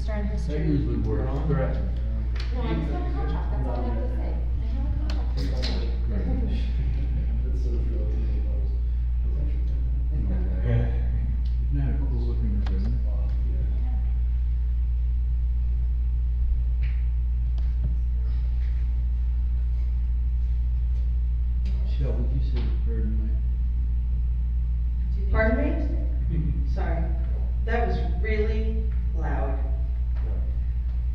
start That history. usually works, correct? No, I'm still a contract, that's all I have to say. I have a contract. Isn't that a cool looking ribbon? Shel, would you say the pardon Pardon me? Sorry. That was really loud.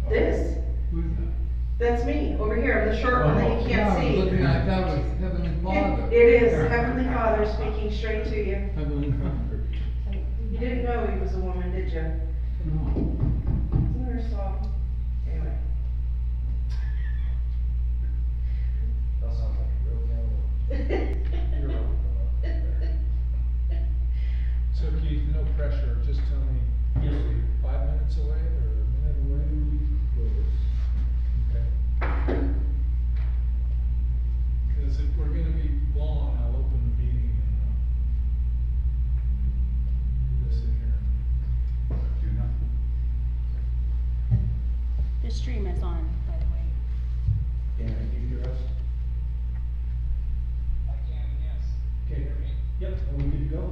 This? Who's that? That's me, over here, I'm the short one that you yeah, I can't was see. looking at that was Heavenly Father. It is Heavenly Father speaking straight to you. Heavenly Father. You didn't know he was a woman, did you? No. Isn't there a song? Anyway. That sounds like a real piano. You're wrong. So Keith, no pressure, just tell me, Yes. are we 5 minutes away or a minute away? Okay. Because if we're gonna be long, I'll open the meeting and, do this in here. Do nothing. The stream is on, by the way. Dan, can you hear us? I can, yes. Okay. Hear me? Yep, are we good to go?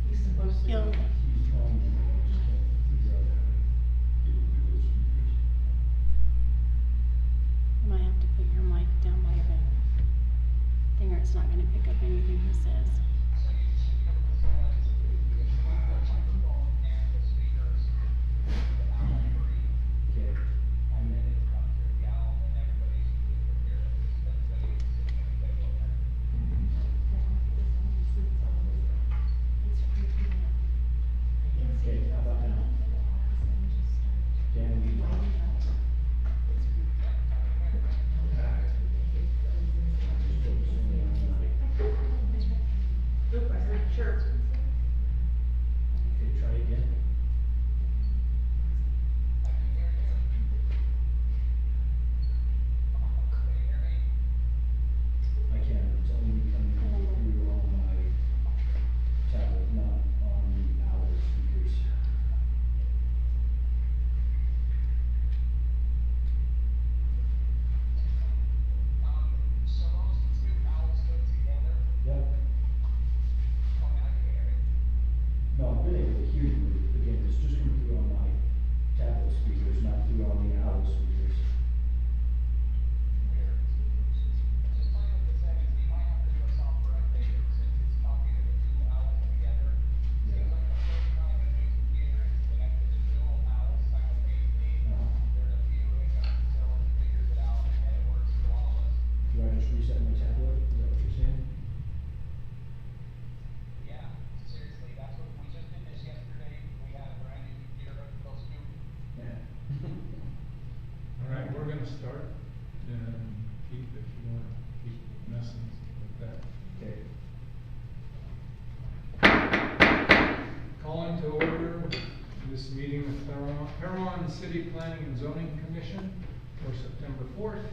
He's supposed to. You'll, He's on, I just can't figure out how to get over those speakers. you might have to put your mic down by the thing or it's not gonna pick up anything he says. So you should be able to select the microphone and the speakers, the owl free, Okay. and then it comes through the owl, and everybody should be able to hear it. Everybody is sitting at the table there. Okay, how about now? Dan, we. Oop, I heard chirp. Okay, try again. I can hear you. Can you hear me? I can, it's only coming through on my tablet, not on the owl speakers. So those two owls go together. Yep. Oh, now you can hear me. No, I've been able to hear you, but again, it's just coming through on my tablet speakers, not through on the owl speakers. Weird. Just playing with the settings, you might have to do a software update since it's talking to the two owls together. Seems like the first time a new computer is connected to dual owls simultaneously, there's a few hiccups until it figures it out and then it works flawless. Do I just reset my tablet? Is that what you're saying? Yeah, seriously, that's what, we just did this yesterday, we had a brand new computer hooked to those two. Yeah. All right, we're gonna start, and Keith, if you wanna keep messing with that. Okay. Calling to order this meeting of Parowan City Planning and Zoning Commission for September 4th.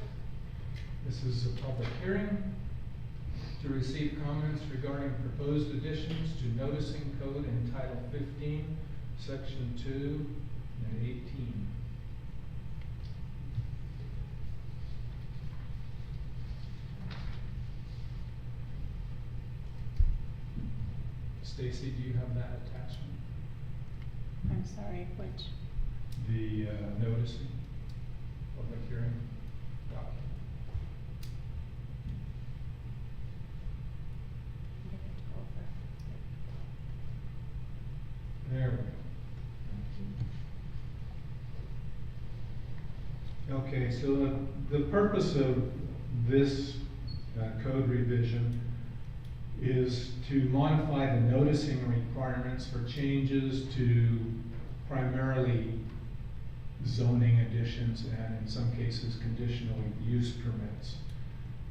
This is a public hearing to receive comments regarding proposed additions to noticing code in Title 15, Section 2 and 18. Stacy, do you have that attachment? I'm sorry, which, The noticing, public hearing document. give it to over. There we go. Okay, so the purpose of this code revision is to modify the noticing requirements for changes to primarily zoning additions and in some cases conditional use permits.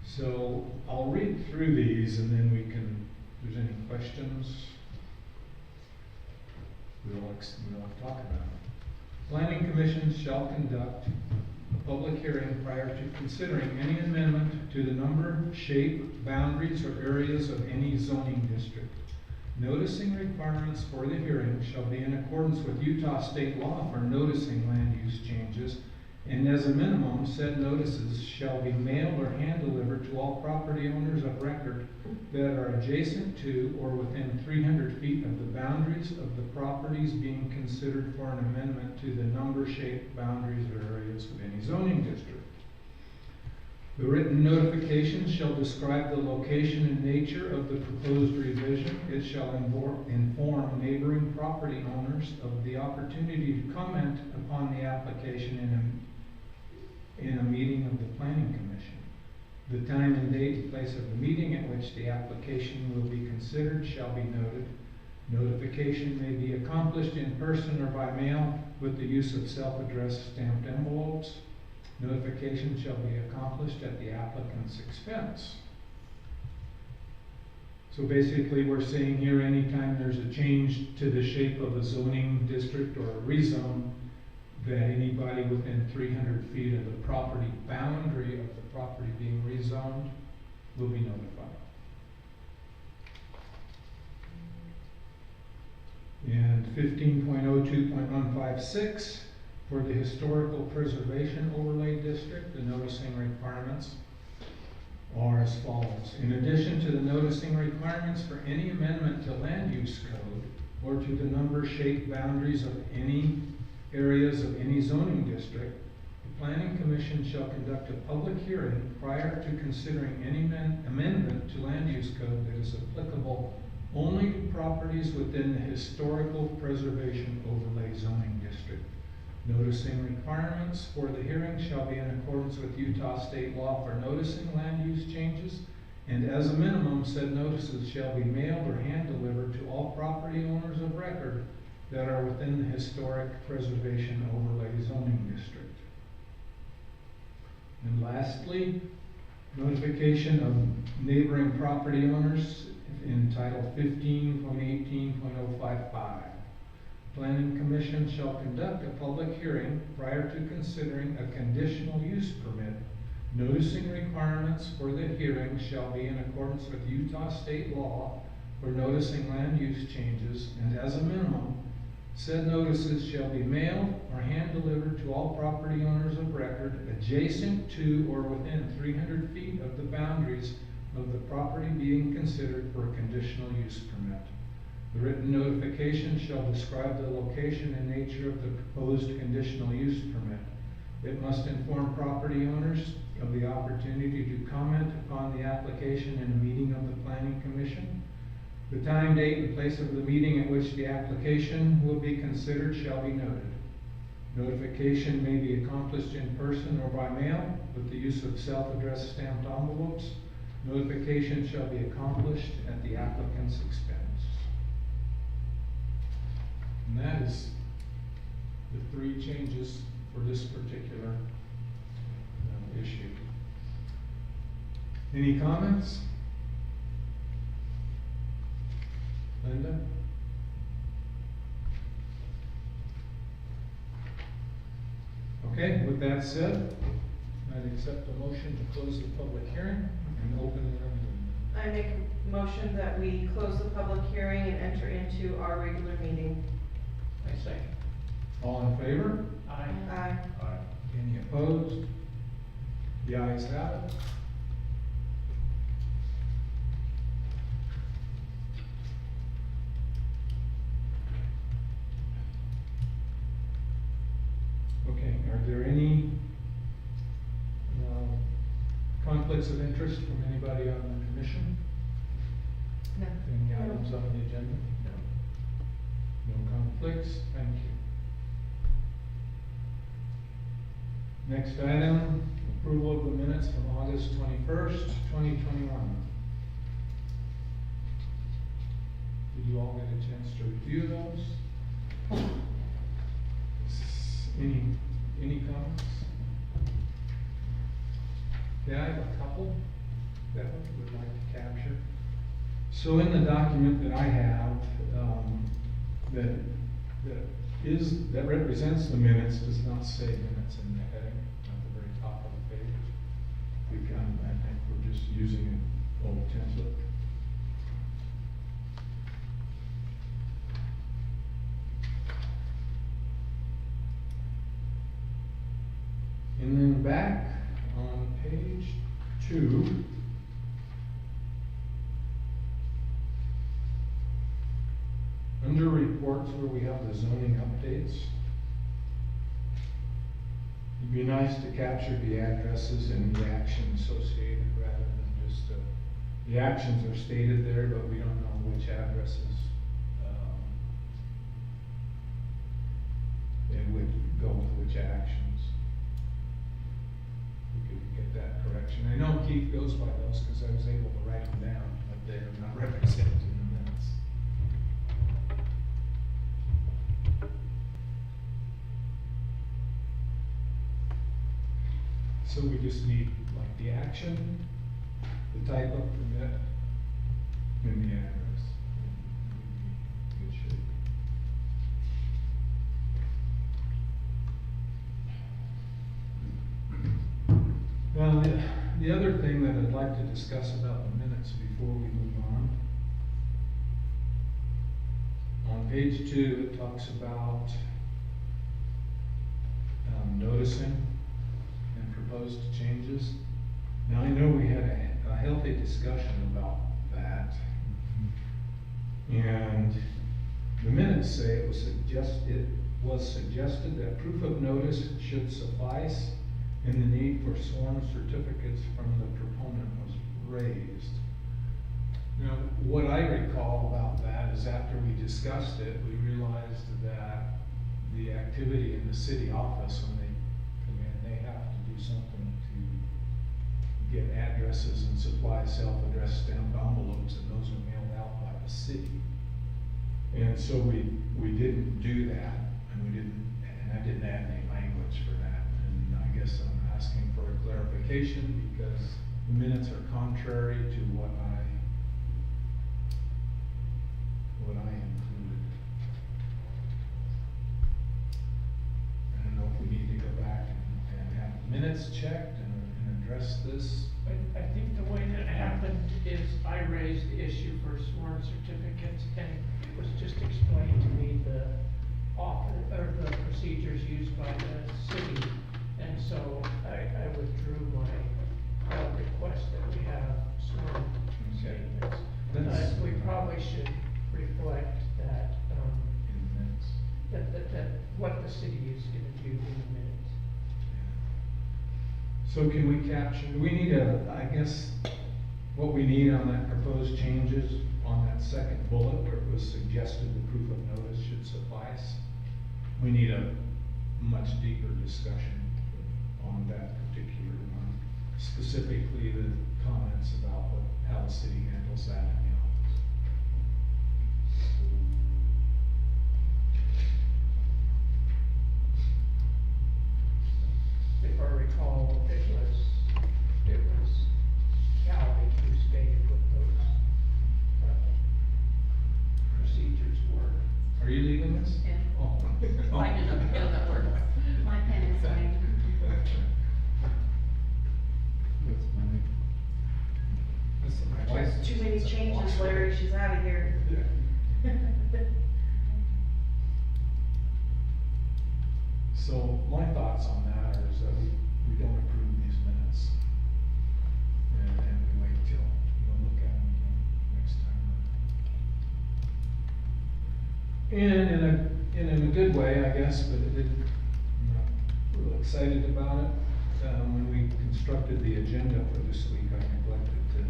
So I'll read through these and then we can, if there's any questions, we'll talk about it. Planning Commission shall conduct a public hearing prior to considering any amendment to the number, shape, boundaries, or areas of any zoning district. Noticing requirements for the hearing shall be in accordance with Utah state law for noticing land use changes, and as a minimum, said notices shall be mailed or hand-delivered to all property owners of record that are adjacent to or within 300 feet of the boundaries of the properties being considered for an amendment to the number, shape, boundaries, or areas of any zoning district. The written notification shall describe the location and nature of the proposed revision. It shall inform neighboring property owners of the opportunity to comment upon the application in a meeting of the Planning Commission. The time and date and place of the meeting at which the application will be considered shall be noted. Notification may be accomplished in person or by mail with the use of self-addressed stamped envelopes. Notification shall be accomplished at the applicant's expense. So basically, we're saying here, anytime there's a change to the shape of a zoning district or a rezone, that anybody within 300 feet of the property boundary of the property being rezoned will be notified. And 15.02.156, for the Historical Preservation Overlay District, the noticing requirements are as follows. In addition to the noticing requirements for any amendment to land use code or to the number, shape, boundaries of any areas of any zoning district, the Planning Commission shall conduct a public hearing prior to considering any amendment to land use code that is applicable only to properties within the Historical Preservation Overlay Zoning District. Noticing requirements for the hearing shall be in accordance with Utah state law for noticing land use changes, and as a minimum, said notices shall be mailed or hand-delivered to all property owners of record that are within the Historic Preservation Overlay Zoning District. And lastly, notification of neighboring property owners in Title 15.18.055. Planning Commission shall conduct a public hearing prior to considering a conditional use permit. Noticing requirements for the hearing shall be in accordance with Utah state law for noticing land use changes, and as a minimum, said notices shall be mailed or hand-delivered to all property owners of record adjacent to or within 300 feet of the boundaries of the property being considered for a conditional use permit. The written notification shall describe the location and nature of the proposed conditional use permit. It must inform property owners of the opportunity to comment upon the application in a meeting of the Planning Commission. The time, date, and place of the meeting at which the application will be considered shall be noted. Notification may be accomplished in person or by mail with the use of self-addressed stamped envelopes. Notification shall be accomplished at the applicant's expense. And that is the three changes for this particular issue. Any comments? Linda? Okay, with that said, I'd accept a motion to close the public hearing and open the meeting. I make a motion that we close the public hearing and enter into our regular meeting. I second. All in favor? Aye. Aye. Any opposed? The ayes have it. Okay, are there any conflicts of interest from anybody on the commission? No. Any items on the agenda? No conflicts, thank you. Next item, approval of the minutes from August 21st, 2021. Did you all get a chance to review those? Any comments? Yeah, I have a couple that I would like to capture. So in the document that I have, that represents the minutes does not say minutes in the heading at the very top of the page. I think we're just using an old template. back on page 2. Under reports where we have the zoning updates, it'd be nice to capture the addresses and the action associated rather than just, the actions are stated there, but we don't know which addresses, it would go with which actions. We could get that correction. I know Keith goes by those because I was able to write them down, but they're not represented in the minutes. So we just need like the action, the type of permit, and the address. Good shape. Now, the other thing that I'd like to discuss about the minutes before we move on page 2, it talks about noticing and proposed changes. Now, I know we had a healthy discussion about that. And the minutes say it was suggested that proof of notice should suffice and the need for sworn certificates from the proponent was raised. Now, what I recall about that is after we discussed it, we realized that the activity in the city office, when they come in, they have to do something to get addresses and supply self-addressed stamped envelopes, and those are mailed out by the city. And so we didn't do that, and I didn't add any language for that. And I guess I'm asking for a clarification because the minutes are contrary to what I included. I don't know if we need to go back and have the minutes checked and address this. I think the way that it happened is I raised the issue for sworn certificates, and it was just explained to me the procedures used by the city. And so I withdrew my request that we have sworn statements. We probably should reflect that, In the minutes. that what the city is gonna do in the minutes. So can we capture, do we need I guess, what we need on that proposed changes on that second bullet where it was suggested the proof of notice should suffice? We need a much deeper discussion on that particular one, specifically the comments about how the city handles that in the office. If I recall, it was Callie who stated what those procedures were. Are you leaving this? Yeah. Oh. Find it up here that works. My pen is dying. That's funny. My wife- Too many changes, Larry, she's out of here. So my thoughts on that is that we don't approve these minutes. And we wait till, we'll look at them again next time. And in a good way, I guess, but I'm not real excited about it. When we constructed the agenda for this week, I neglected to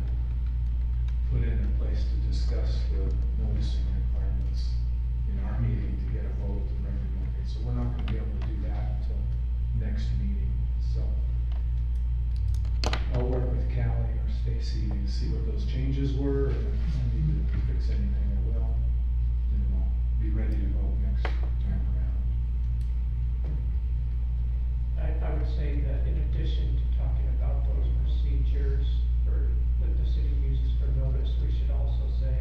put in a place to discuss the noticing requirements in our meeting to get a vote and recommend it. So we're not gonna be able to do that until next meeting, so. I'll work with Callie or Stacy to see what those changes were, and if I need to fix anything, I will. Then I'll be ready to vote next time around. I would say that in addition to talking about those procedures that the city uses for notice, we should also say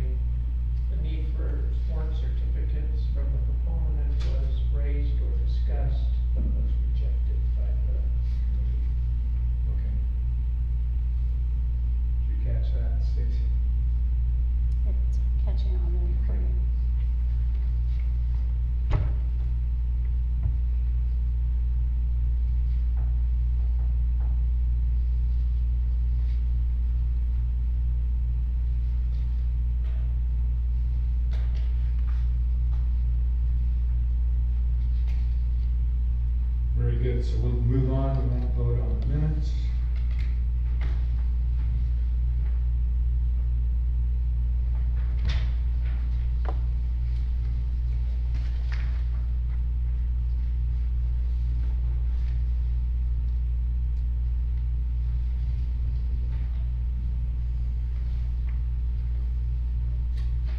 good, so we'll move on, we won't vote on the minutes.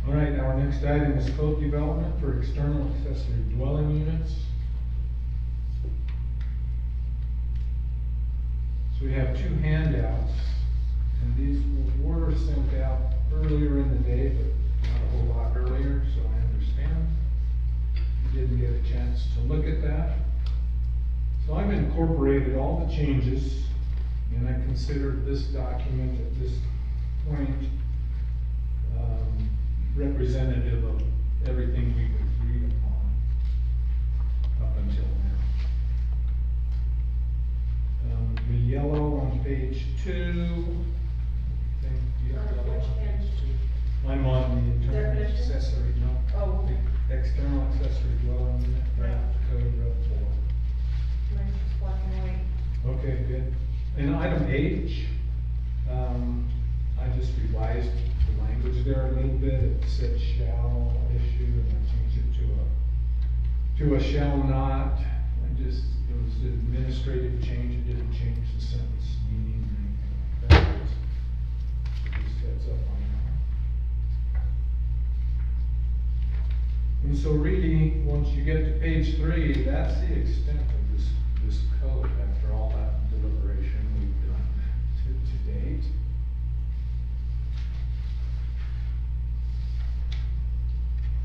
All right, our next item is code development for external accessory dwelling units. So we have two handouts, and these were sent out earlier in the day, but not a whole lot earlier, so I understand. You didn't get a chance to look at that. So I've incorporated all the changes, and I considered this document at this point representative of everything we've agreed upon up until now. The yellow on page 2, I think you have On yellow which on page? page 2. I'm on the internal Definition? accessory, no. Oh, okay. The external accessory dwelling unit, Right. code real 4. Mine's just black and white. Okay, good. And item H, I just revised the language there a little bit. It said shall issue, and I changed it to a shall not. It was an administrative change. It didn't change the sentence meaning or anything like that. It just heads up on that. And so really, once you get to page 3, that's the extent of this code after all that deliberation we've done to date.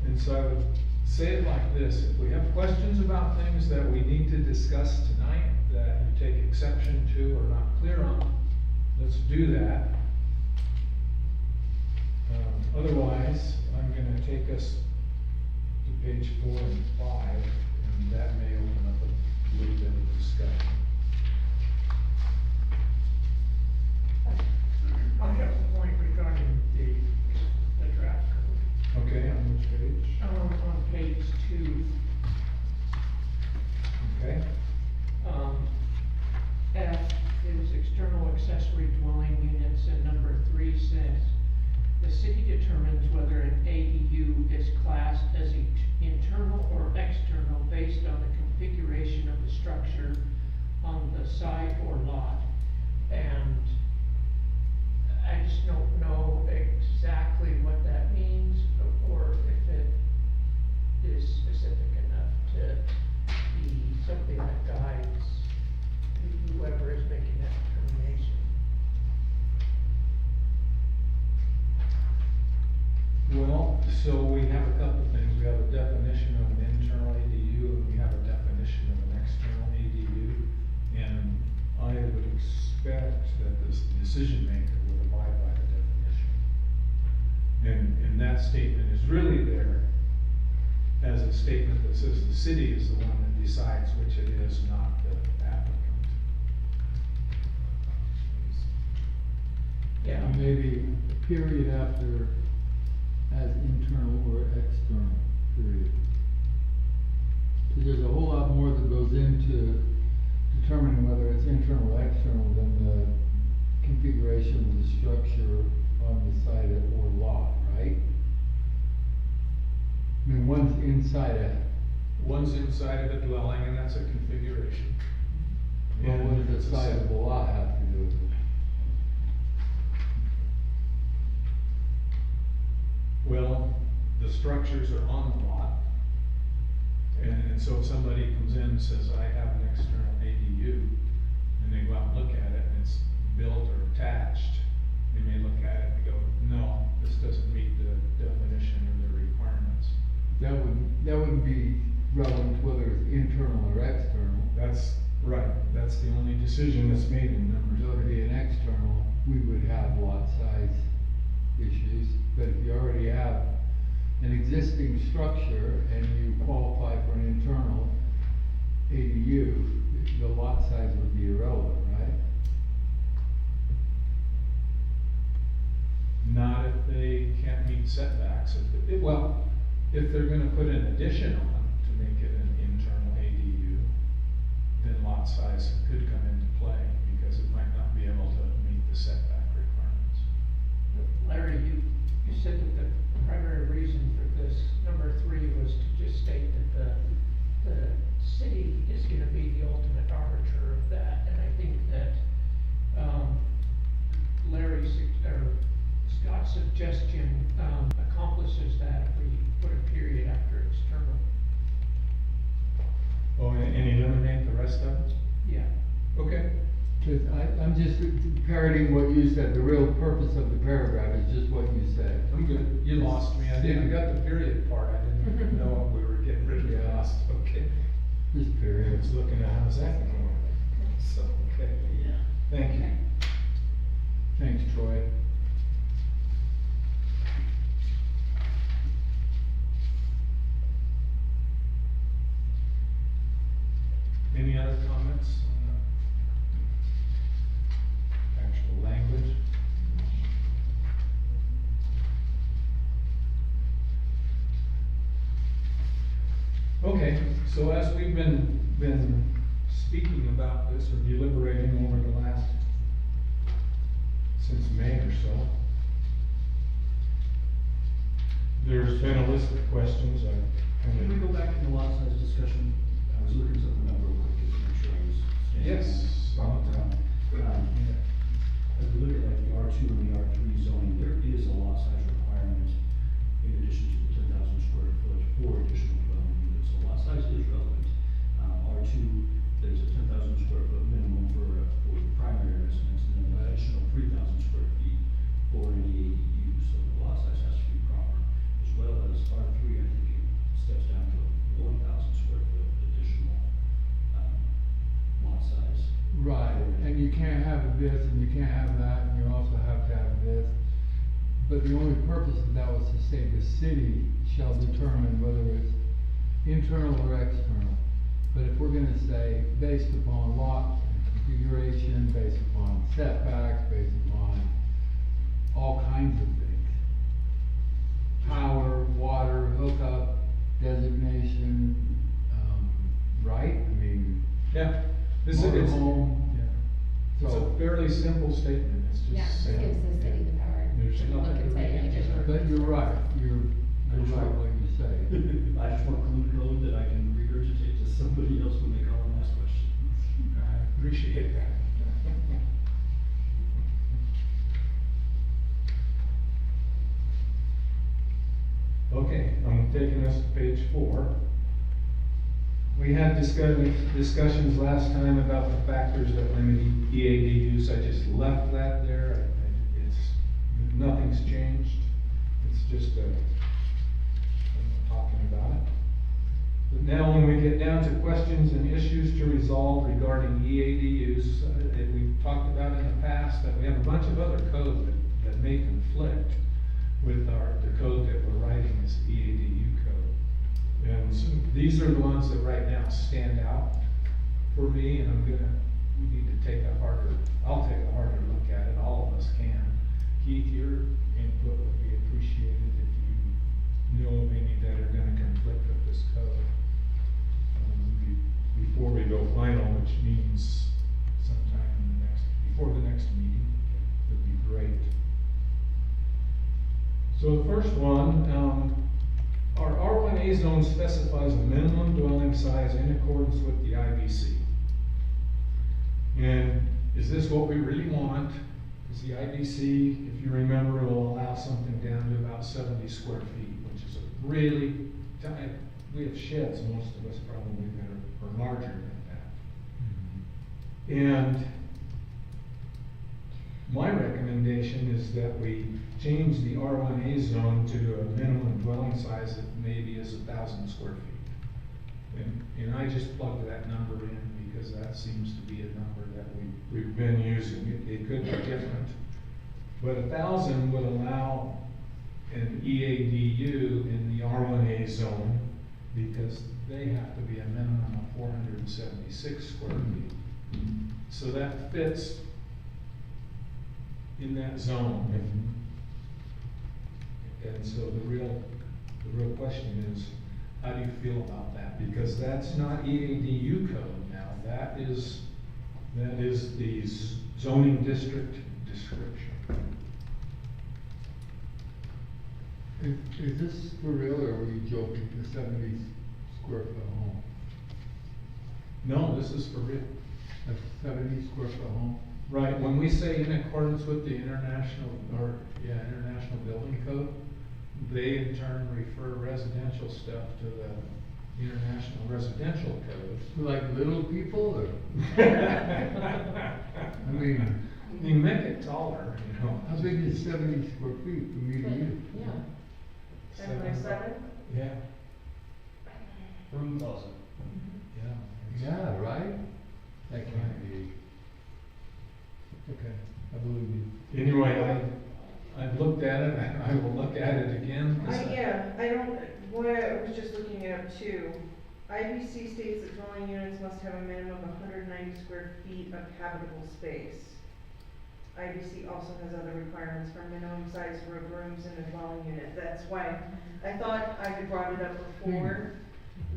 And so I would say it like this: if we have questions about things that we need to discuss tonight that you take exception to or not clear on, let's do that. Otherwise, I'm going to take us to page 4 and 5, and that may open up a little bit of discussion. I have a point regarding the draft code. Okay, on which page? On page 2, Okay. F is external accessory dwelling units, and number 3 says, the city determines whether an ADU is classed as internal or external based on the configuration of the structure on the site or lot. And I just don't know exactly what that means, or if it is specific enough to be something that guides whoever is making that determination. Well, so we have a couple things. We have a definition of an internal ADU, and we have a definition of an external ADU. And I would expect that this decision maker would abide by the definition. And that statement is really there as a statement that says the city is the one that decides which it is, not the applicant. Yeah. Maybe a period after as internal or external, period. Because there's a whole lot more that goes into determining whether it's internal or external than the configuration of the structure on the site or lot, right? I mean, one's inside a, One's inside of a dwelling, and that's a configuration. well, And what if does it's the a side of the lot have to do with it? Well, the structures are on the lot. And so if somebody comes in and says, I have an external ADU, and they go out and look at it, and it's built or attached, they may look at it and go, no, this doesn't meet the definition or the requirements. That wouldn't be relevant to whether it's internal or external. That's right, that's the only decision that's made in So number it'd be 3. an external, we would have lot size issues, but if you already have an existing structure and you qualify for an internal ADU, the lot size would be irrelevant, right? Not if they can't meet setbacks. Well, if they're gonna put an addition on to make it an internal ADU, then lot lot size could come into play, because it might not be able to meet the setback requirements. Larry, you said that the primary reason for this, number 3, was to just state that the city is gonna be the ultimate arbiter of that, and I think that, Scott's suggestion, accomplishes that if we put a period after external. Oh, and eliminate the rest of it? Yeah. Okay. Cause I'm just parroting what you said, the real purpose of the paragraph is just what you said. I'm good. You lost me. I got the period part. I didn't know we were getting rid of the Yeah. last. Okay. Just I period. was looking at how's that going to work. So, okay. Yeah. Thank you. Thanks, Troy. Any other comments on the actual language? Okay, so as we've been speaking about this or deliberating over the last, since May or so, there's been a list of questions. I kind Can we of. go back to the lot size discussion? I was looking something up real quick, just to make sure I was staying. Yes. On time. As we look at like the R2 and the R3 zoning, there is a lot size requirement in addition to the 10,000 square foot for additional dwelling units. So lot size is relevant. R2, there's a 10,000 square foot minimum for the primary residence, and then an additional 3,000 square feet for any ADU. So the lot size has to be proper, as well as R3, I think it steps down to a 1,000 square foot additional lot size. Right, and you can't have this and you can't have that, and you also have to have this. But the only purpose of that was to say the city shall determine whether it's internal or external. But if we're gonna say based upon lot configuration, based upon setbacks, based upon all kinds of things. Power, water, hookup, designation, right? I mean, Yeah. This is, it's motorhome, it's a so, fairly simple statement. It's just. Yeah, it saying- gives the city the power There's to look nothing and say, to if it's. but you're right, you're right what you say. I just want clean code that I can regurgitate to somebody else when they call and ask questions. I appreciate that. Okay, I'm taking us to page 4. We had discussions last time about the factors that limit EAD use. I just left that there. Nothing's changed. It's just talking about it. But now when we get down to questions and issues to resolve regarding EAD use, we've talked about in the past that we have a bunch of other code that may conflict with the code that we're writing as EADU code. And so these are the ones that right now stand out for me, and we need to take I'll take a harder look at it, all of us can. Keith, your input would be appreciated if you know of any that are gonna conflict with this code. Before we go final, which means sometime before the next meeting, would be great. So the first one, our R1A zone specifies a minimum dwelling size in accordance with the IBC. And is this what we really want? Because the IBC, if you remember, will allow something down to about 70 square feet, which is a really tight. We have sheds, most of us probably, that are larger than that. And my recommendation is that we change the R1A zone to a minimum dwelling size that maybe is 1,000 square feet. And I just plugged that number in because that seems to be a number that we've been using. It could be different. But 1,000 would allow an EADU in the R1A zone because they have to be a minimum of 476 square feet. So that fits in that zone. And so the real question is, How do you feel about that? Because that's not EADU code now, that is the zoning district description. Is this for real, or were you joking, the 70 square foot home? No, this is for real. A 70 square foot home? Right, when we say in accordance with the international building code, they in turn refer residential stuff to the international residential code. Like little people, or? I mean, You make it taller, you know. how big is 70 square feet from me to you? Yeah. 10 by 7? Yeah, Room closet. yeah. Yeah, right? That can't be. Okay, I believe you. Anyway, I've looked at it, and I will look at it again. 'cause I don't, I was just looking it up too. IBC states that dwelling units must have a minimum of 190 square feet of habitable space. IBC also has other requirements for minimum size for rooms in a dwelling unit. That's why I thought I had brought it up before,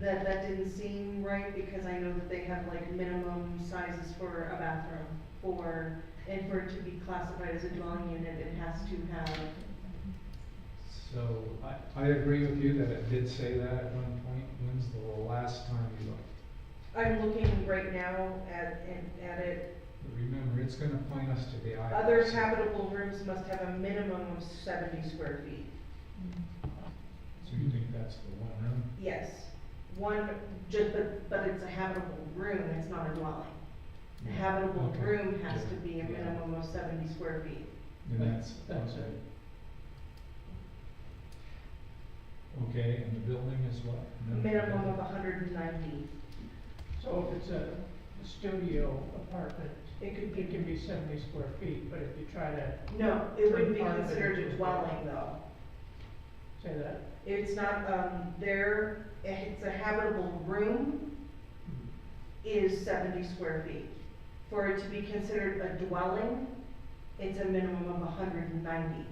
that didn't seem right, because I know that they have like minimum sizes for a bathroom, and for it to be classified as a dwelling unit, it has to have. So, I agree with you that it did say that at one point. When's the last time you looked? I'm looking right now at it. Remember, it's gonna point us to the eye. Other habitable rooms must have a minimum of 70 square feet. So you think that's the one room? Yes, but it's a habitable room, it's not a dwelling. A habitable Okay. room has to Yeah. be a Yeah. minimum of 70 square feet. And that's That's okay. it. Okay, and the building is what? Minimum of 190. So if it's a studio apartment, It could it be, can be 70 square feet, but if you try to no, it wouldn't be Part of it considered a is- dwelling though. say that, It's not, it's a habitable room is 70 square feet. For it to be considered a dwelling, it's a minimum of 190.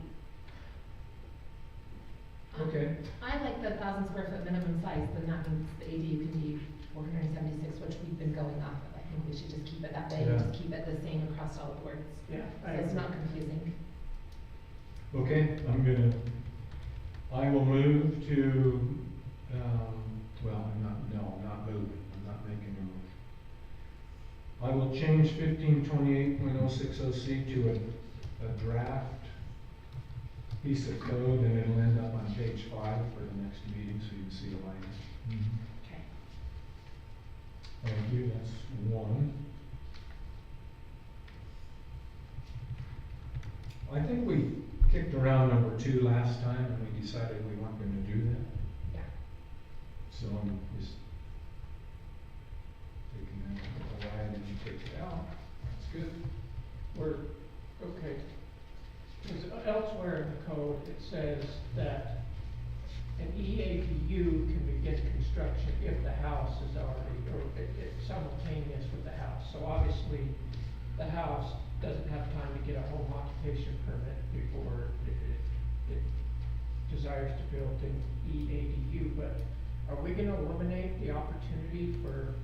Okay, I like the 1,000 square foot minimum size, then that means the ADU can be 476, which we've been going off of. I think we should just keep it that way, and Yeah. just keep it the same across all boards. yeah. So it's not confusing. okay, I will move to, I'm not moving, I'm not making a move. I will change 1528.060C to a draft piece of code, and it'll end up on page 5 for the next meeting, so you can see the language. Okay. Thank you, that's one. I think we kicked around number 2 last time, and we decided we weren't gonna do that. Yeah. So I'm just taking that away, and you take it out, that's good. We're, okay. Because elsewhere in the code, it says that an EADU can begin construction if the house is already, or it's simultaneous with the house. So obviously, the house doesn't have time to get a home occupation permit before it desires to build an EADU. But are we gonna eliminate the opportunity for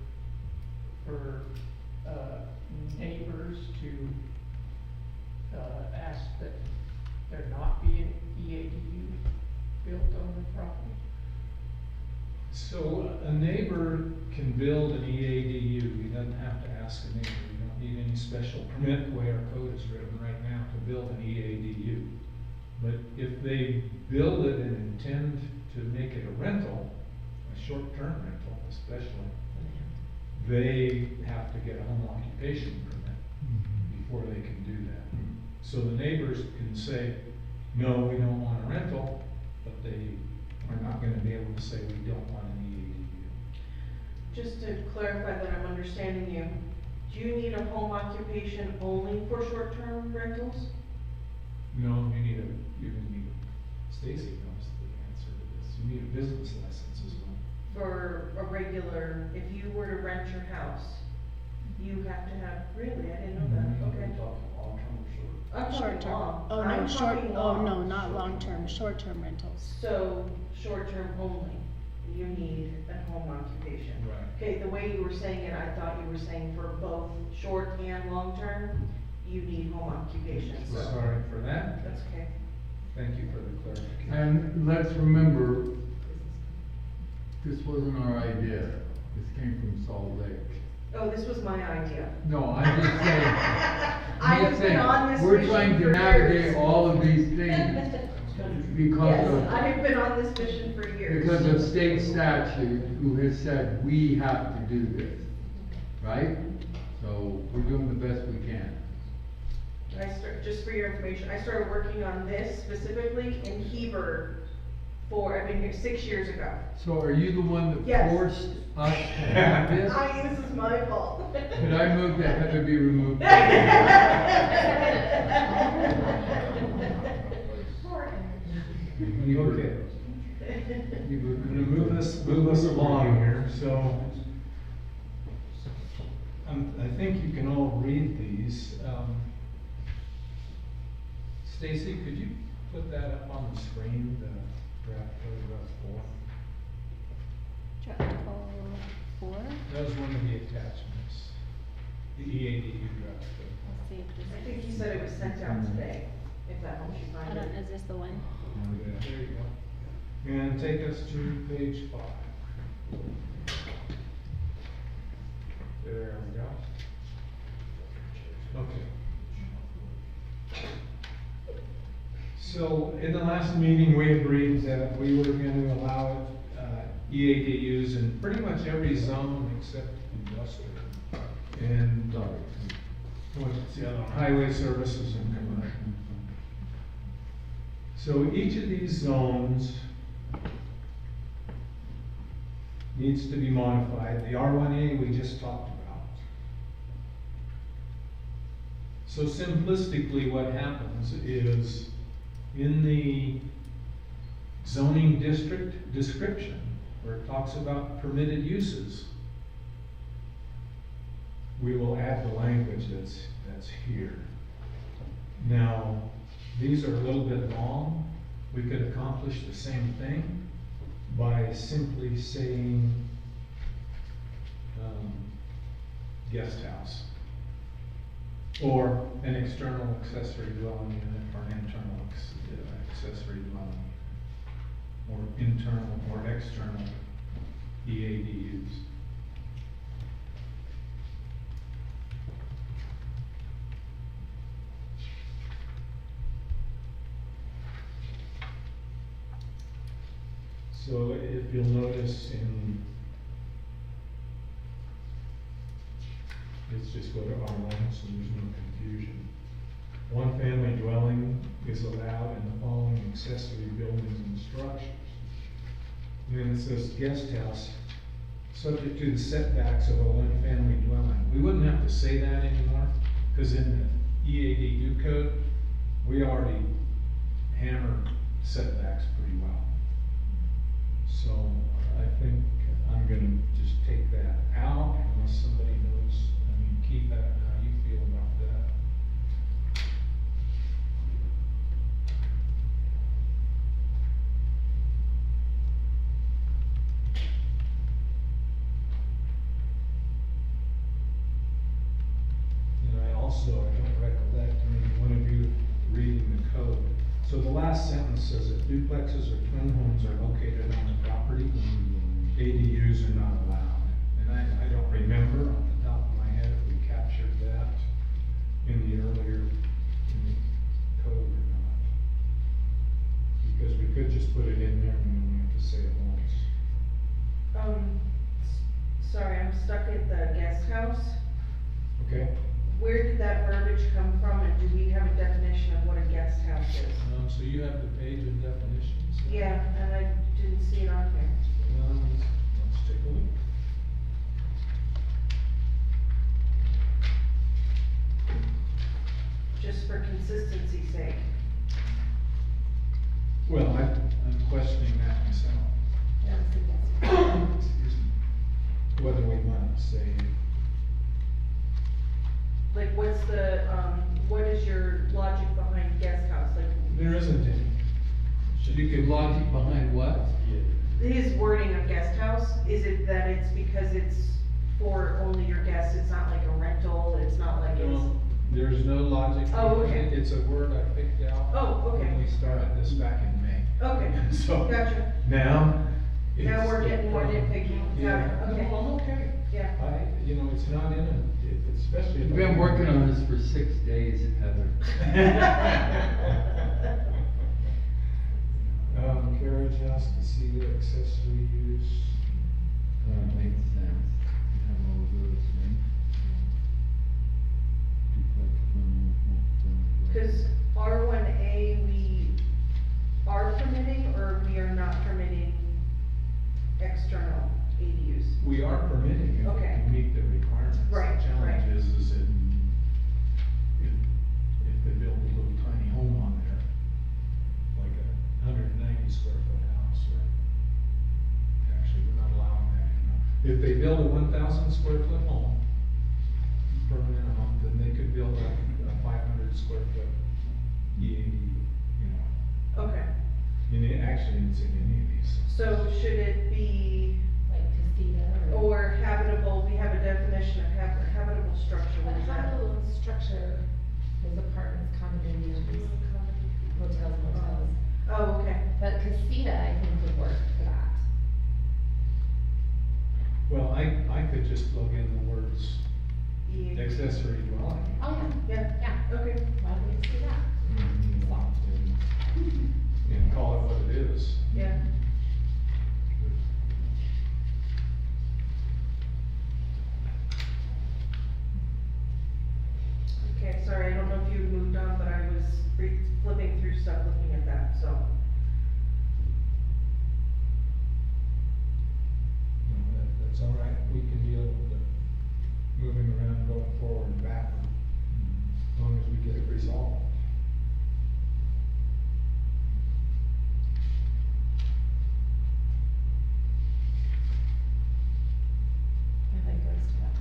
neighbors to ask that there not be an EADU built on the property? So a neighbor can build an EADU, he doesn't have to ask a neighbor, you don't need any special permit, the way our code is written right now, to build an EADU. But if they build it and intend to make it a rental, a short-term rental especially, they have to get a home occupation permit before they can do that. So the neighbors can say, no, we don't want a rental, but they are not gonna be able to say we don't want an EADU. Just to clarify that I'm understanding you, do you need a home occupation only for short-term rentals? No, you need Stacy knows the answer to this, you need a business license as well. For a regular, if you were to rent your house, you have to have, really, I didn't know that, okay. Talking long-term or short? I'm talking Short-term. long. Oh, I'm no, short, talking oh, long. no, not long-term, short-term rentals. So, short-term only. you need a home occupation. Right. Okay, the way you were saying it, I thought you were saying for both short and long term, you need home occupation, so. Sorry for that. That's okay. Thank you for the clarification. And let's remember, this wasn't our idea, this came from Salt Lake. Oh, this was my idea. No, I'm just saying. I I'm have just been saying, on this we're mission trying for to navigate years. all of these things because Yes, of, I have been on this mission for years. because of state statute who has said we have to do this, right? So we're doing the best we can. Just for your information, I started working on this specifically in Heber I've been here 6 years ago. So are you the one that Yes. forced us to have this? This is my fault. Could I move that Heather be removed? Okay. I'm gonna move us along here, so. I think you can all read these. Stacy, could you put that up on the screen, the draft paragraph 4? Draft 4. That was one of the attachments, the EADU draft code. Let's see if this. I think he said it was sent out today, if that helps you I find don't, it. is this the one? There you go. And take us to page 5. There we go. Okay. So in the last meeting, we agreed that we were going to allow EADUs in pretty much every zone except industrial. And what's the other one? Highway services and commercial. So each of these zones needs to be modified. The R1A we just talked about. So simplistically, what happens is in the zoning district description, where it talks about permitted uses, we will add the language that's here. Now, these are a little bit long. We could accomplish the same thing by simply saying guest house, or an external accessory dwelling unit, or an internal accessory dwelling unit, or internal or external EADUs. So if you'll notice let's just go to R1 so there's no confusion. One family dwelling is allowed in the following accessory buildings and structures. And then it says guest house, subject to the setbacks of a one-family dwelling. We wouldn't have to say that anymore, because in the EADU code, we already hammered setbacks pretty well. So I think I'm gonna just take that out unless somebody knows, keep that, how you feel about that. I don't recollect maybe one of you reading the code. So the last sentence says that duplexes or twin homes are located on the property, ADUs are not allowed. And I don't remember off the top of my head if we captured that in the earlier code or not. Because we could just put it in there and we only have to say it once. Sorry, I'm stuck at the guest house. Okay? Where did that verbiage come from, and do we have a definition of what a guest house is? So you have the page of definitions? Yeah, and I didn't see it on here. Let's take a look. Just for consistency's sake. Well, I'm questioning that myself. Excuse me. Whether we want to say, Like, what is your logic behind guest house? Like, there isn't any. You could Logic behind what? his wording of guest that it's because it's for only your guests, it's not like a rental, it's not like it's, No, there's no logic. Oh, behind okay. it. It's a word I picked out. Oh, okay. When we started this back in May. okay, So gotcha. now. Now we're getting more nitpicky, Yeah, got it, okay, no, I'm okay. yeah. It's not in especially. We've been working on this for 6 days, Heather. Carriage house to see the accessory use. Makes sense. You have all of those, right? Duplex, Cause R1A, we are permitting, or we are not permitting external ADUs? We are permitting it Okay. to meet the requirements. Right, The challenge right. is that if they build a little tiny home on there, like a 190 square foot house, or actually, we're not allowing that in. If they build a 1,000 square foot home, per minimum, then they could build a 500 square foot EAD, Okay, actually, it's in any of these. so should it be, Like casita or habitable, we have a definition of habitable structure, what A is that? habitable structure is apartments, condominiums, hotels, motels. Oh, okay, But casita, I think, would work for that. Well, I could just plug in the words E, accessory dwelling. Oh, yeah, yeah, okay, why don't we just do that? And call it what it is. yeah. Okay, sorry, I don't know if you moved on, but I was flipping through stuff looking at that, so. No, that's all right, we can deal with the moving around, going forward and backward, as long as we get it resolved. Yeah, that goes to that.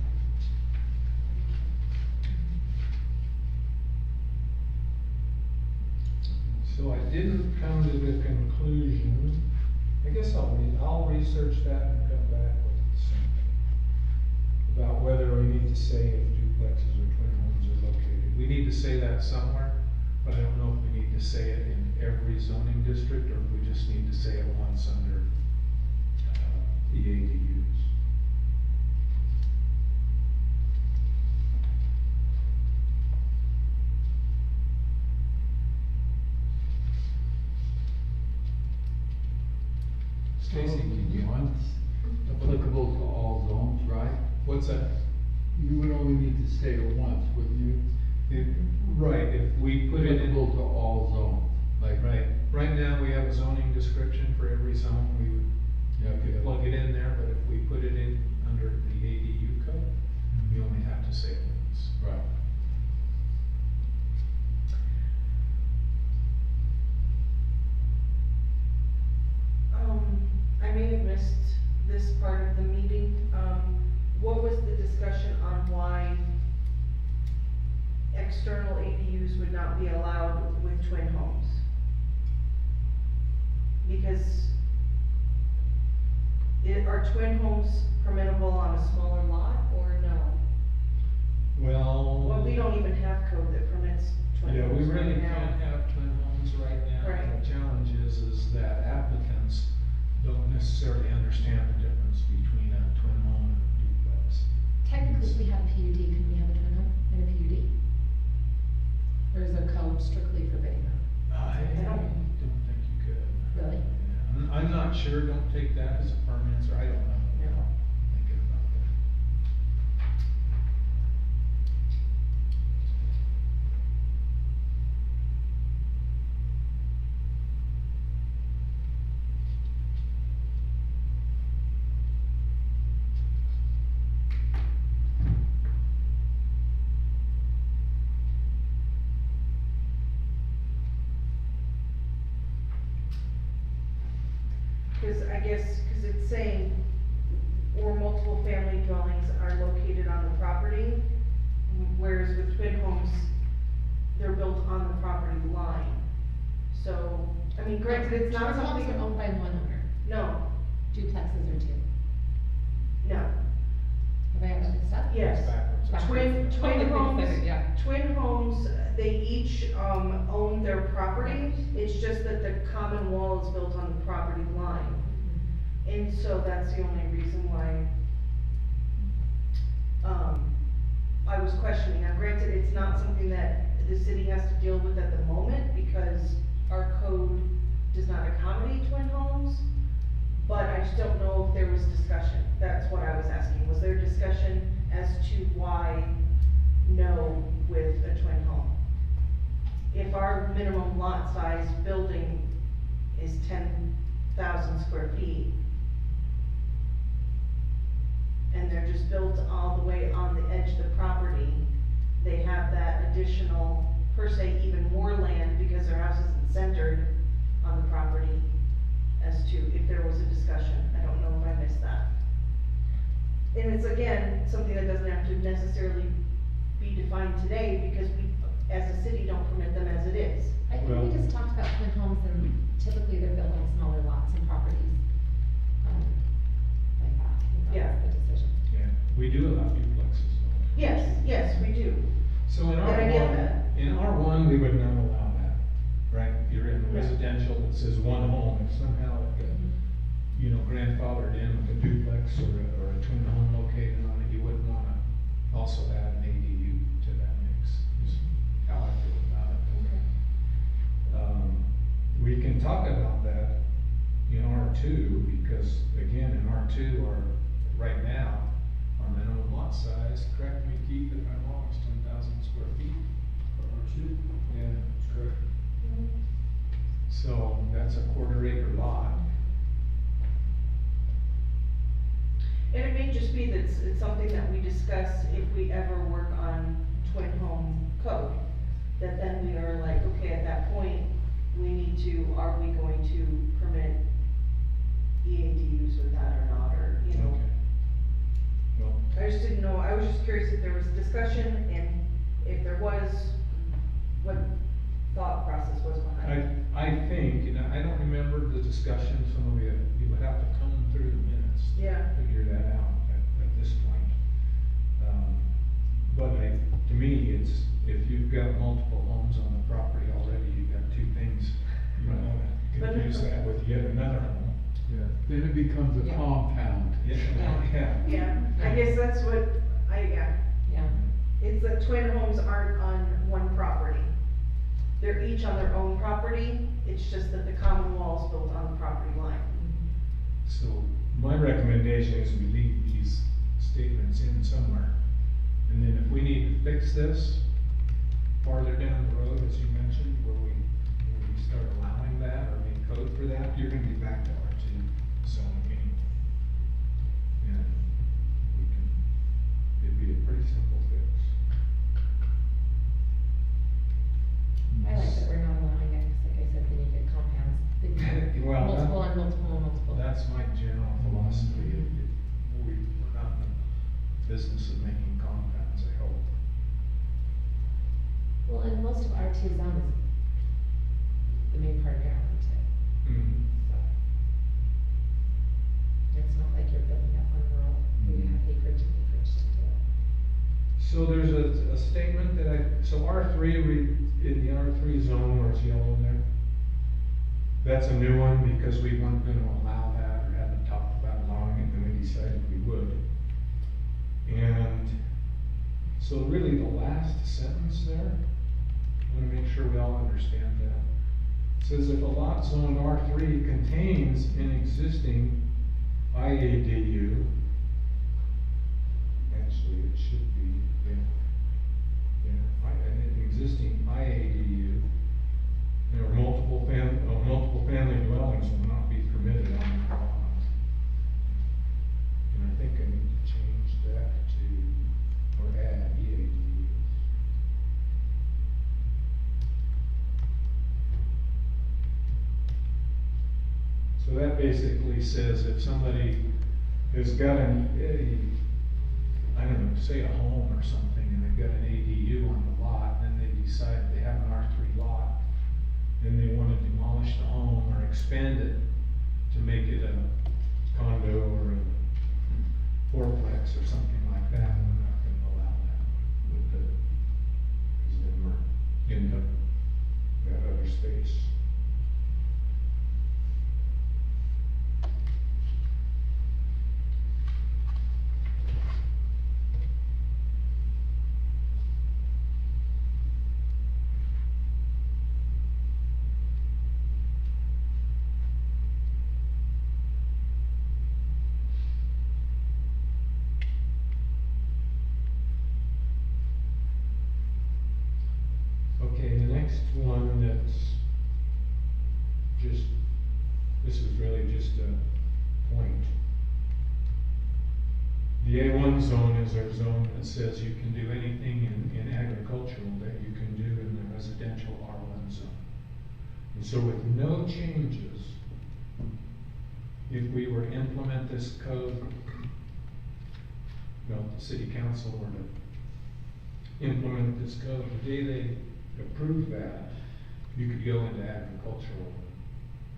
So I didn't come to the conclusion, I guess I'll research that and come back with something about whether we need to say if duplexes or twin homes are located. We need to say that somewhere, but I don't know if we need to say it in every zoning district, or if we just need to say it once under, the ADUs. Stacy, can you? Once, applicable to all zones, right? What's that? You would only need to say it once, wouldn't you? Right, if we put it in. Applicable to all zones, like. Right now, we have a zoning description for every zone, we would, Yeah, we could okay. plug it in there, but if we put it in under the ADU code, we only have to say it once. Right. I may have missed this part of the meeting, what was the discussion on why external ADUs would not be allowed with twin homes? Because are twin homes permittable on a smaller lot, or no? Well, we don't even have code that permits twin Yeah, we homes really right now. can't have twin homes right now. Right. The challenge is that applicants don't necessarily understand the difference between a twin home and a duplex. Technically, if we have a PUD, can we have a twin home in a PUD? Or is the code strictly forbidding that? I don't think you could. Really? Yeah, I'm not sure, don't take that as a firm answer, I don't know. No. Thinking about that. Cause I guess, cause it's saying, or multiple family dwellings are located on the property, whereas with twin homes, they're built on the property line. So, I mean, granted, it's not Twin something. homes are owned by one owner, No, duplexes are two. Yes. backwards. Twin Totally homes, fixed it, yeah. twin homes, they each, own their property. It's just that the common wall is built on the property line. And so that's the only reason why, I was questioning. Now granted, it's not something that the city has to deal with at the moment because our code does not accommodate twin homes. But I just don't know if there was discussion. That's what I was asking. Was there discussion as to why no with a twin home? If our minimum lot size building is 10,000 square feet, and they're just built all the way on the edge of the property, they have that additional, per se, even more land because their house isn't centered on the property, as to if there was a discussion. I don't know if I missed that. And it's again, something that doesn't have to necessarily be defined today because we, as a city, don't permit them as it is. I think Well- we just talked about twin homes and typically they're built on smaller lots and properties, like that. I think Yeah. that was the decision. Yeah, we do allow duplexes though. Yes, we do. So in And I get R1, that. in R1, we would not allow that, right? You're in Yeah. residential that says one home, if somehow it got, you know, grandfathered in with a duplex or a twin home located on it, you wouldn't wanna also add an ADU to that mix, is how I feel about it. We can talk about that in R2, because again, in R2, right now, our minimum lot size, correct me Keith if I'm wrong, is 10,000 square feet. R2? Yeah. That's correct. So that's a quarter acre lot. And it may just be that it's something that we discuss if we ever work on twin home code. That then we are like, okay, at that point, we need to, are we going to permit EADUs with that or not, or, you know. Okay. Well, I just didn't know, I was just curious if there was discussion, and if there was, what thought process was behind it. I think, and I don't remember the discussion, some of you would have to come through the minutes. to Yeah. Figure that out at this point. But to me, it's, if you've got multiple homes on the property already, you've got two things. You don't wanna But- confuse that with yet another home. Yeah, then it becomes a Yeah. compound. Yeah, yeah. Yeah, I guess that's what, yeah, Yeah. it's that twin homes aren't on one property. They're each on their own property, it's just that the common wall is built on the property line. So my recommendation is we leave these statements in somewhere. And then if we need to fix this farther down the road, as you mentioned, where we start allowing that or make code for that, you're gonna be back to R2 zoning anyway. And it'd be a pretty simple fix. I like that we're not allowing it, 'cause like I said, then you get compounds, then you have Well, multiple and multiple and multiple. That's my general philosophy. We're not in the business of making compounds, I hope. Well, and most of R2 zone is the main part of your island too, so. It's not like you're building up on rural, where you have acreage and acreage to do it. So there's a statement that so R3, in the R3 zone where it's yellow there, that's a new one because we weren't gonna allow that or haven't talked about allowing it, and we decided we would. And so really the last sentence there, I wanna make sure we all understand that. It says if a lot zone R3 contains an existing IADU, actually it should be, an existing IADU, there are multiple family dwellings will not be permitted on the lot. And I think I need to change that to, or add EADU. So that basically says if somebody has got I don't know, say a home or something, and they've got an ADU on the lot, and then they decide they have an R3 lot, then they wanna demolish the home or expand it to make it a condo or a fourplex or something like that, and we're not gonna The A1 zone is our zone that says you can do anything in agricultural that you can do in the residential R1 zone. And so with no changes, if we were to implement this code, well, the city council were to implement this code, the day they approve that, you could go into agricultural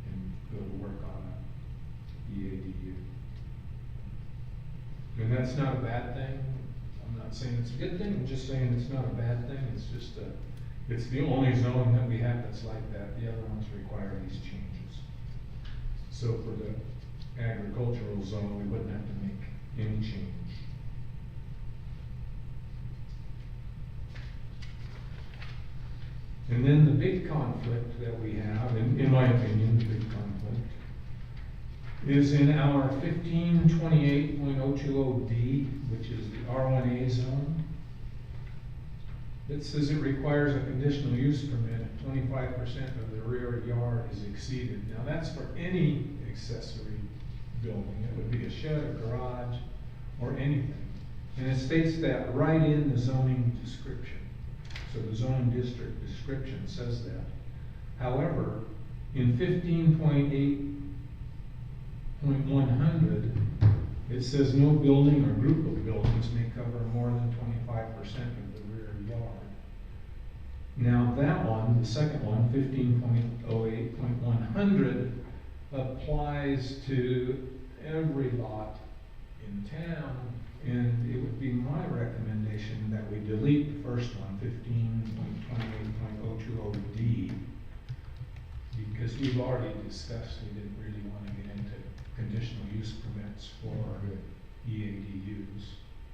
and go to work on an EADU. And that's not a bad thing. I'm not saying it's a good thing, I'm just saying it's not a bad thing. It's just it's the only zone that we have that's like that. The other ones require these changes. So for the agricultural zone, we wouldn't have to make any change. And then the big conflict that we have, in my opinion, the big conflict, is in our 1528.020D, which is the R1A zone. It says it requires a conditional use permit if 25% of the rear yard is exceeded. Now that's for any accessory building. It would be a shed, a garage, or anything. And it states that right in the zoning description. So the zoning district description says that. However, in 15.8.100, it says no building or group of buildings may cover more than 25% of the rear yard. Now that one, the second one, 15.08.100, applies to every lot in town, and it would be my recommendation that we delete the first one, 15.28.020D, because we've already discussed we didn't really want to get into conditional use permits for EADUs.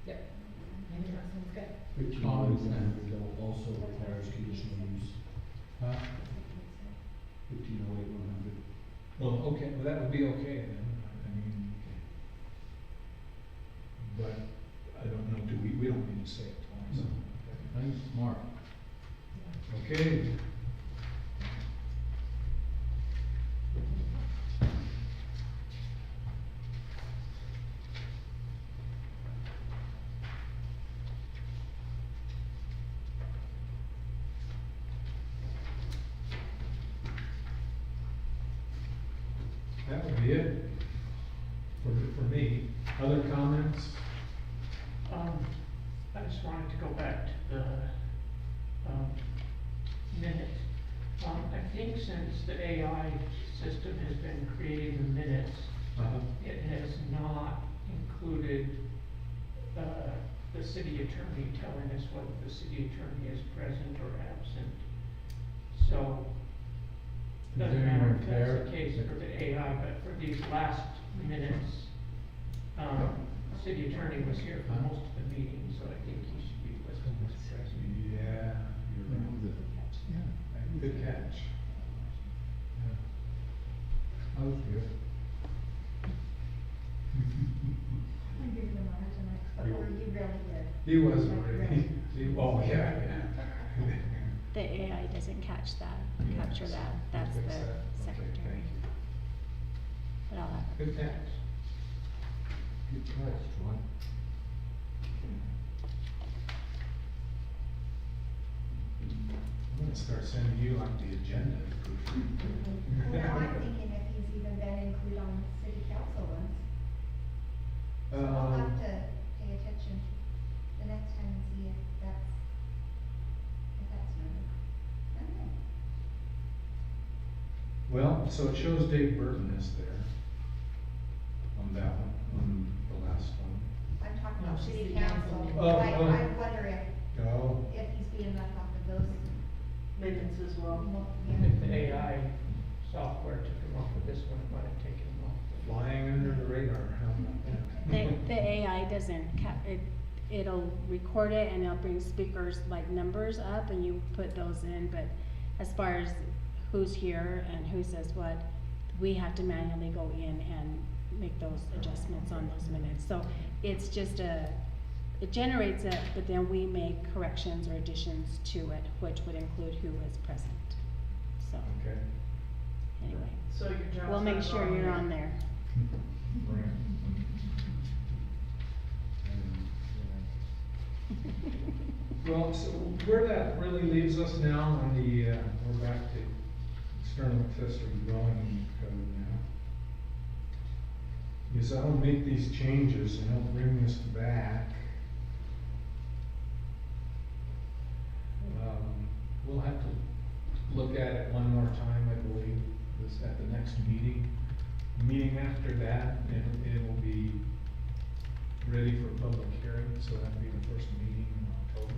Yep. I think that sounds good. 1508 also requires conditional use. Huh? 1508 Well, okay, well, that would be okay then. I mean, but I don't know, we don't need to say it twice. I think it's smart. Okay. That would be it for me. Other comments? I just wanted to go back to the, minutes. I think since the AI system has been creating the minutes, it has not included, the city attorney telling us whether the city attorney is present or absent. So, Is doesn't anyone matter if that's there? the case for the AI, but for these last minutes, city attorney was here for most of the meeting, so I think he should be listed as present. Yeah, you're right. Good catch. I was here. I gave him a hard time, but You- you really did. He was already, oh, yeah. The AI doesn't capture that, that's Fix the that. Okay, secretary. thank you. But I'll have it. Good catch. Good catch, John. I'm gonna start sending you like the agenda. Well, I'm thinking if he's even been included on city council ones. So I'll have to pay attention the next time and see if that's noted. Okay. Well, so it shows Dave Burton is there on that one, on the last one. I'm talking No, about she's city the council. council. Oh, I oh. wonder Oh, if he's being left off of those. Minutes as well. If the AI software took him off of this one, it might have taken him off. flying under the radar, how about that? The AI doesn't it'll record it and it'll bring speakers like numbers up and you put those in, but as far as who's here and who says what, we have to manually go in and make those adjustments on those minutes. So it's just it generates it, but then we make corrections or additions to it, which would include who is present. So, Okay. anyway, So your job's we'll make not sure you're on there. Right. Well, so where that really leaves us now on the, we're back to external accessory dwelling code now. Is I'll make these changes and I'll bring this back. We'll have to look at it one more time, I believe, this at the next meeting. The meeting after that, it will be ready for public hearing, so that'll be the first meeting in October.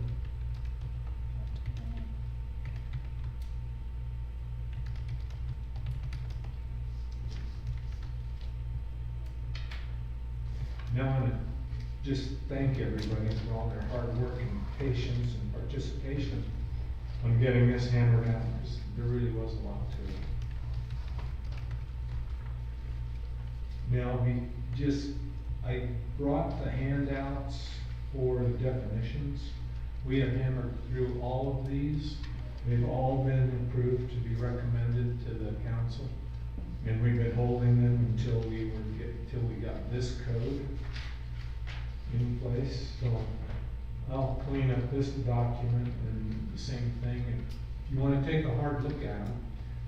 Now I want to just thank everybody for all their hard work and patience and participation on getting this hammered out, because there really was a lot to it. Now I brought the handouts for the definitions. We have hammered through all of these. They've all been approved to be recommended to the council. And we've been holding them until we got this code in place. So I'll clean up this document and the same thing. If you want to take a hard look at them,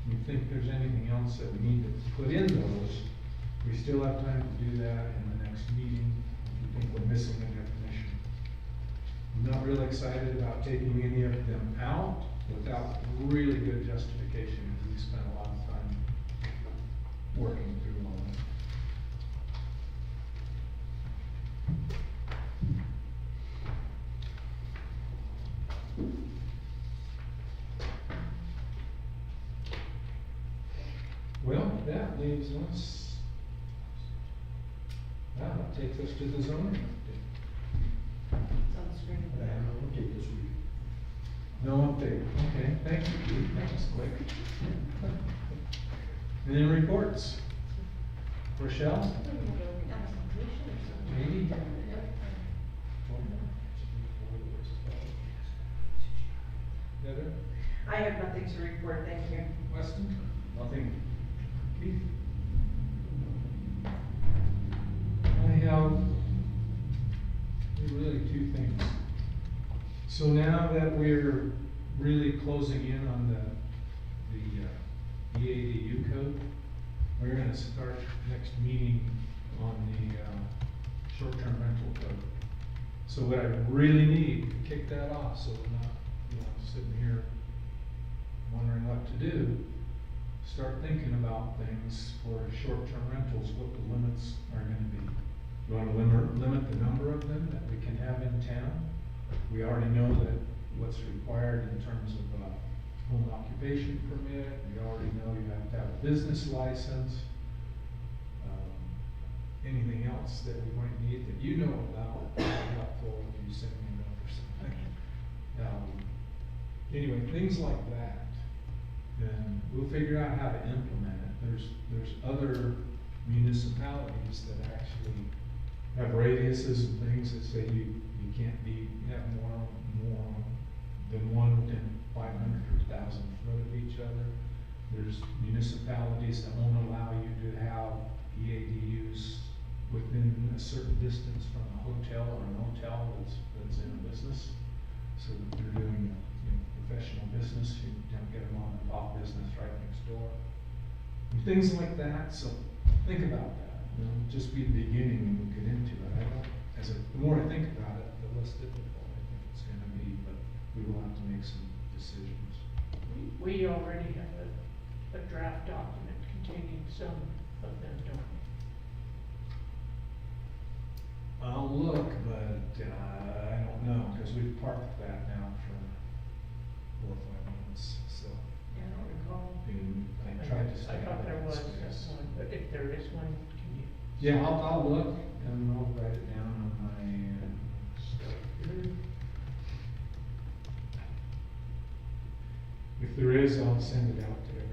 and you think there's anything else that we need to put in those, we still have time to do that in the next meeting if you think we're missing a definition. I'm not really excited about taking any of them out without really good justification, because we spent a lot of time working through all that. Well, that leaves us, that takes us to the zoning update. It's on the screen. I have no update this week. No update, okay, thank you, Keith, that was quick. And then reports. Rochelle? Katie? Heather? I have nothing to report, thank you. Weston? Nothing. Keith? I have really two things. So now that we're really closing in on the EADU code, we're gonna start next meeting on the short-term rental code. So what I really need to kick that off, so we're not, sitting here wondering what to do, start thinking about things for short-term rentals, what the limits are gonna be. You wanna limit the number of them that we can have in town? We already know that what's required in terms of home occupation permit, we already know you have to have a business license. Anything else that we might need that you know about, would be helpful if you send me a note or something. Anyway, things like that, then we'll figure out how to implement it. There's other municipalities that actually have radiuses and things that say you can't have more than one within 500 or 1,000 foot of each other. There's municipalities that won't allow you to have EADUs within a certain distance from a hotel or an hotel that's in a business. So that they're doing professional business, you don't get them on the top business right next door. And things like that, so think about that. Just be the beginning and we'll get into it. The more I think about it, the less difficult I think it's gonna be, but we will have to make some decisions. We already have a draft document containing some of them, don't we? I'll look, but I don't know, because we've parked that now for 4 or 5 months, so. I don't recall. And I tried to stay. I thought there out of was space. one, but if there is one, can you? Yeah, I'll look and I'll write it down on my stuff here. If there is, I'll send it out to everybody.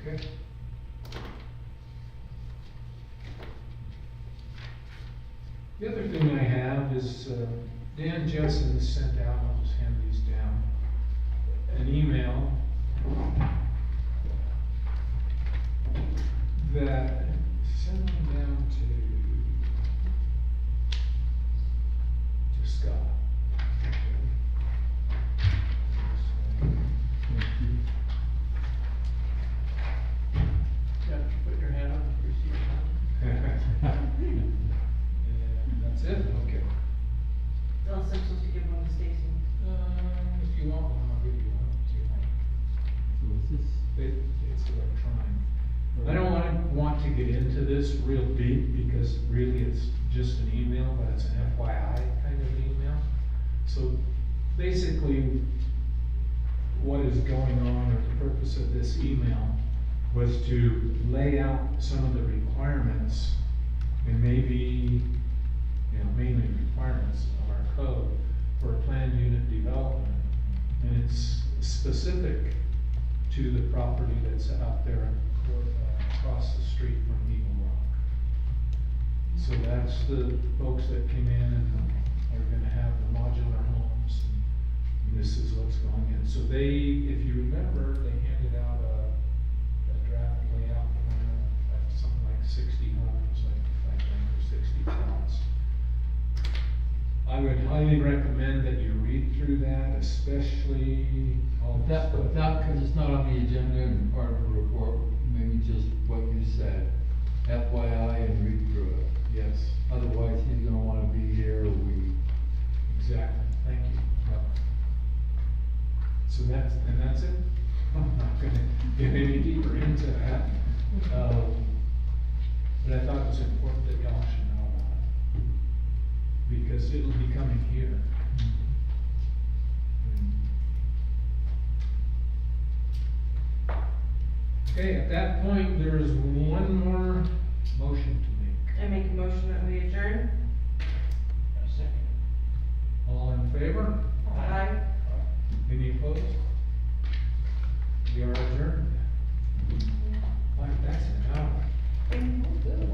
Okay. The other thing I have is, Dan Jensen has sent out, I'll just hand these down, an email that sent me down to Scott. You have to put your hand on the receipt. And that's it, okay. Unless I'm supposed to give one to Stacy. If you want one, I'll give you one too. So is this, It's electronic. I don't want to get into this real deep because really it's just an email, but it's an FYI kind of email. So basically, what is going on, or the purpose of this email, was to lay out some of the requirements and maybe, mainly requirements of our code for planned unit development. And it's specific to the property that's out there across the street from Eagle Rock. So that's the folks that came in and are gonna have the modular homes, and this is what's going in. So they, if you remember, they handed out a draft layout plan of something like 60 homes, like I think, or 60 plots. I would highly recommend that you read through that, especially all the stuff. without, cause it's not on the agenda and part of the report, maybe just what you said, FYI and read through it. Yes, Otherwise, he's gonna wanna be here a week. exactly, thank you. Yep. So that's it. I'm not gonna get any deeper into that. But I thought it was important that y'all should know about it. Because it'll be coming here. Okay, at that point, there is one more motion to make. I make a motion that we adjourn. A second. All in favor? Aye. Any opposed? We are adjourned. Like, that's an hour.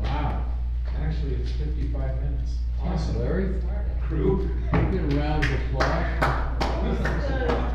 Wow. Actually, it's 55 minutes. Awesome. Larry, Crew. give it a round of applause.